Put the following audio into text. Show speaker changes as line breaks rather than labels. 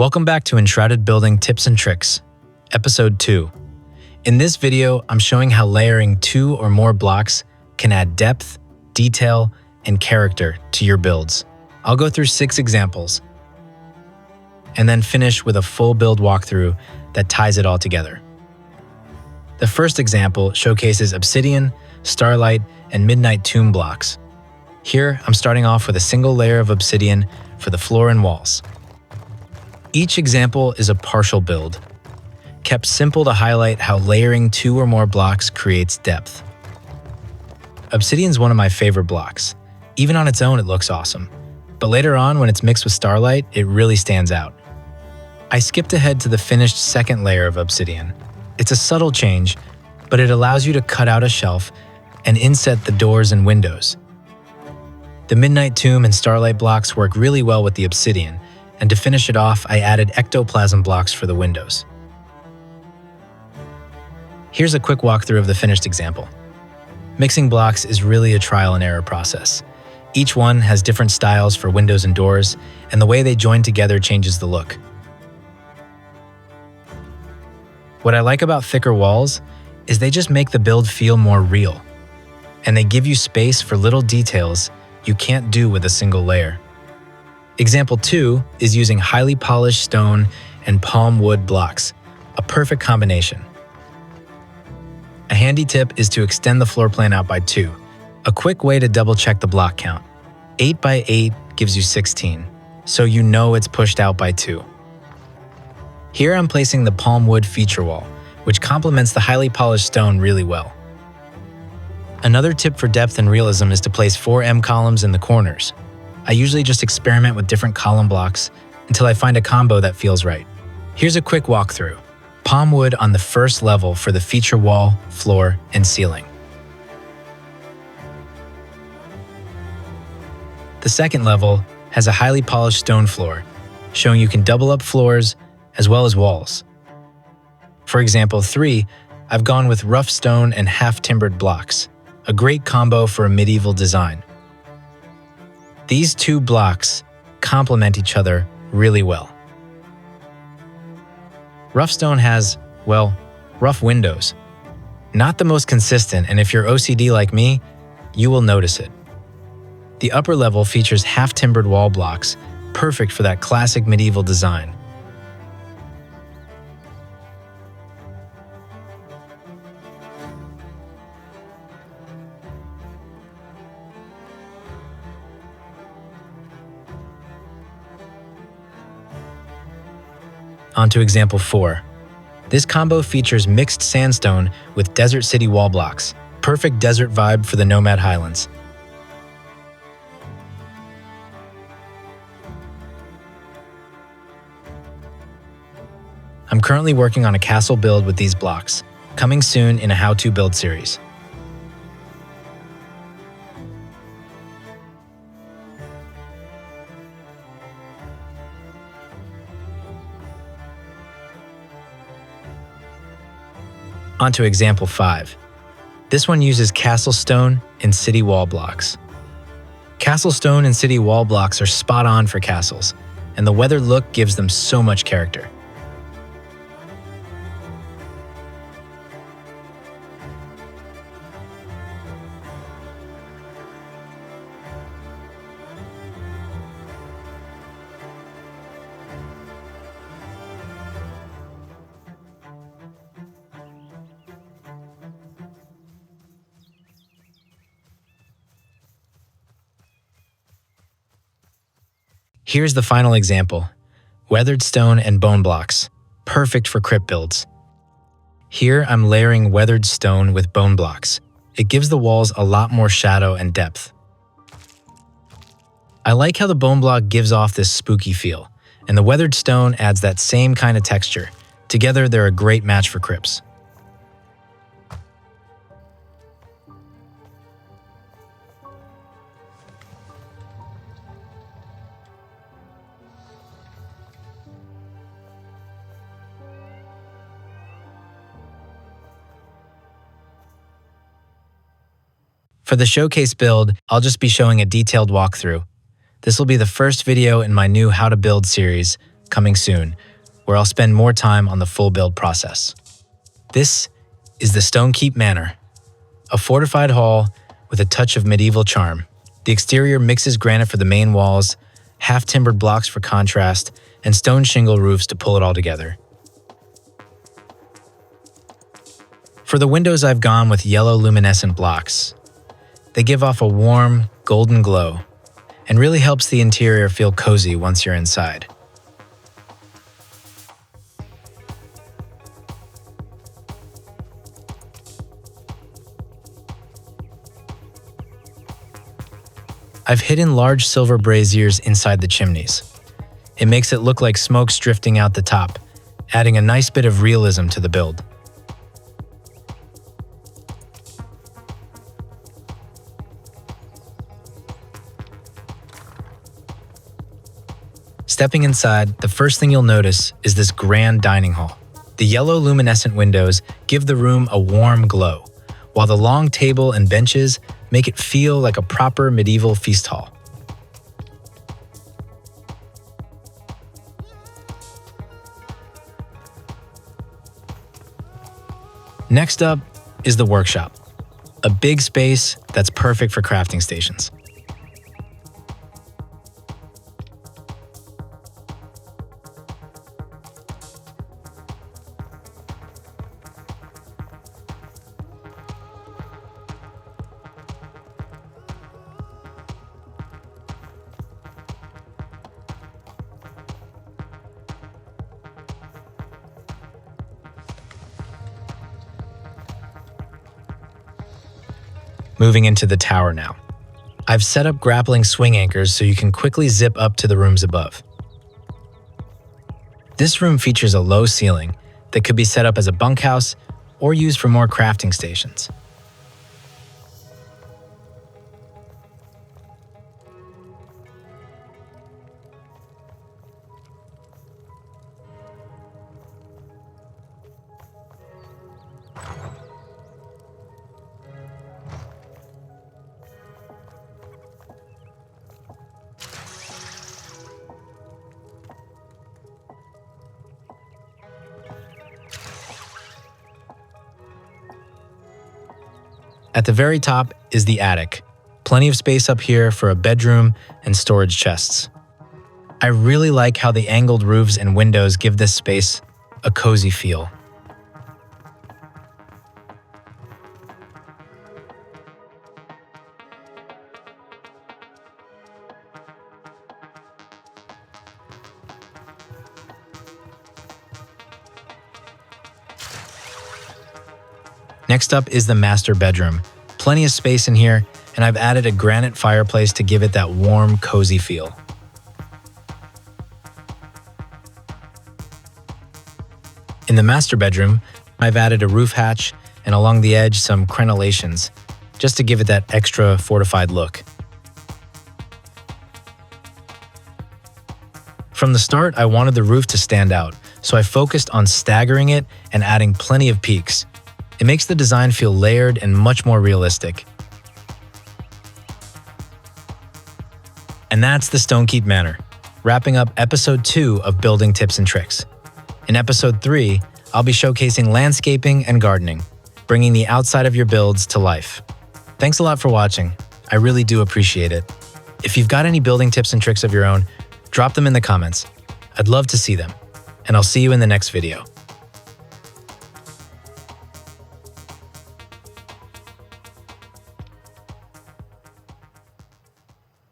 Welcome back to Enshrouded Building Tips and Tricks, Episode 2. In this video, I'm showing how layering 2 or more blocks can add depth, detail, and character to your builds. I'll go through 6 examples, and then finish with a full build walkthrough that ties it all together. The first example showcases Obsidian, Starlight, and Midnight Tomb blocks. Here, I'm starting off with a single layer of Obsidian for the floor and walls. Each example is a partial build, kept simple to highlight how layering 2 or more blocks creates depth. Obsidian's one of my favorite blocks. Even on its own, it looks awesome. But later on, when it's mixed with Starlight, it really stands out. I skipped ahead to the finished second layer of Obsidian. It's a subtle change, but it allows you to cut out a shelf and inset the doors and windows. The Midnight Tomb and Starlight blocks work really well with the Obsidian, and to finish it off, I added ectoplasm blocks for the windows. Here's a quick walkthrough of the finished example. Mixing blocks is really a trial and error process. Each one has different styles for windows and doors, and the way they join together changes the look. What I like about thicker walls is they just make the build feel more real, and they give you space for little details you can't do with a single layer. Example 2 is using highly polished stone and palm wood blocks, a perfect combination. A handy tip is to extend the floor plan out by 2, a quick way to double check the block count. 8 by 8 gives you 16, so you know it's pushed out by 2. Here I'm placing the palm wood feature wall, which complements the highly polished stone really well. Another tip for depth and realism is to place 4 M columns in the corners. I usually just experiment with different column blocks until I find a combo that feels right. Here's a quick walkthrough. Palm wood on the first level for the feature wall, floor, and ceiling. The second level has a highly polished stone floor, showing you can double up floors as well as walls. For example 3, I've gone with rough stone and half-timbered blocks, a great combo for a medieval design. These 2 blocks complement each other really well. Rough stone has, well, rough windows. Not the most consistent, and if you're OCD like me, you will notice it. The upper level features half-timbered wall blocks, perfect for that classic medieval design. On to example 4. This combo features mixed sandstone with desert city wall blocks. Perfect desert vibe for the Nomad Highlands. I'm currently working on a castle build with these blocks, coming soon in a how-to build series. On to example 5. This one uses castle stone and city wall blocks. Castle stone and city wall blocks are spot on for castles, and the weathered look gives them so much character. Here's the final example. Weathered stone and bone blocks. Perfect for crypt builds. Here I'm layering weathered stone with bone blocks. It gives the walls a lot more shadow and depth. I like how the bone block gives off this spooky feel, and the weathered stone adds that same kind of texture. Together, they're a great match for crypts. For the showcase build, I'll just be showing a detailed walkthrough. This will be the first video in my new How to Build series, coming soon, where I'll spend more time on the full build process. This is the Stonekeep Manor, a fortified hall with a touch of medieval charm. The exterior mixes granite for the main walls, half-timbered blocks for contrast, and stone shingle roofs to pull it all together. For the windows, I've gone with yellow luminescent blocks. They give off a warm, golden glow, and really helps the interior feel cozy once you're inside. I've hidden large silver braziers inside the chimneys. It makes it look like smoke's drifting out the top, adding a nice bit of realism to the build. Stepping inside, the first thing you'll notice is this grand dining hall. The yellow luminescent windows give the room a warm glow, while the long table and benches make it feel like a proper medieval feast hall. Next up is the workshop, a big space that's perfect for crafting stations. Moving into the tower now. I've set up grappling swing anchors so you can quickly zip up to the rooms above. This room features a low ceiling that could be set up as a bunkhouse or used for more crafting stations. At the very top is the attic. Plenty of space up here for a bedroom and storage chests. I really like how the angled roofs and windows give this space a cozy feel. Next up is the master bedroom. Plenty of space in here, and I've added a granite fireplace to give it that warm, cozy feel. In the master bedroom, I've added a roof hatch and along the edge some crenellations, just to give it that extra fortified look. From the start, I wanted the roof to stand out, so I focused on staggering it and adding plenty of peaks. It makes the design feel layered and much more realistic. And that's the Stonekeep Manor, wrapping up episode 2 of Building Tips and Tricks. In episode 3, I'll be showcasing landscaping and gardening, bringing the outside of your builds to life. Thanks a lot for watching. I really do appreciate it. If you've got any building tips and tricks of your own, drop them in the comments. I'd love to see them. And I'll see you in the next video.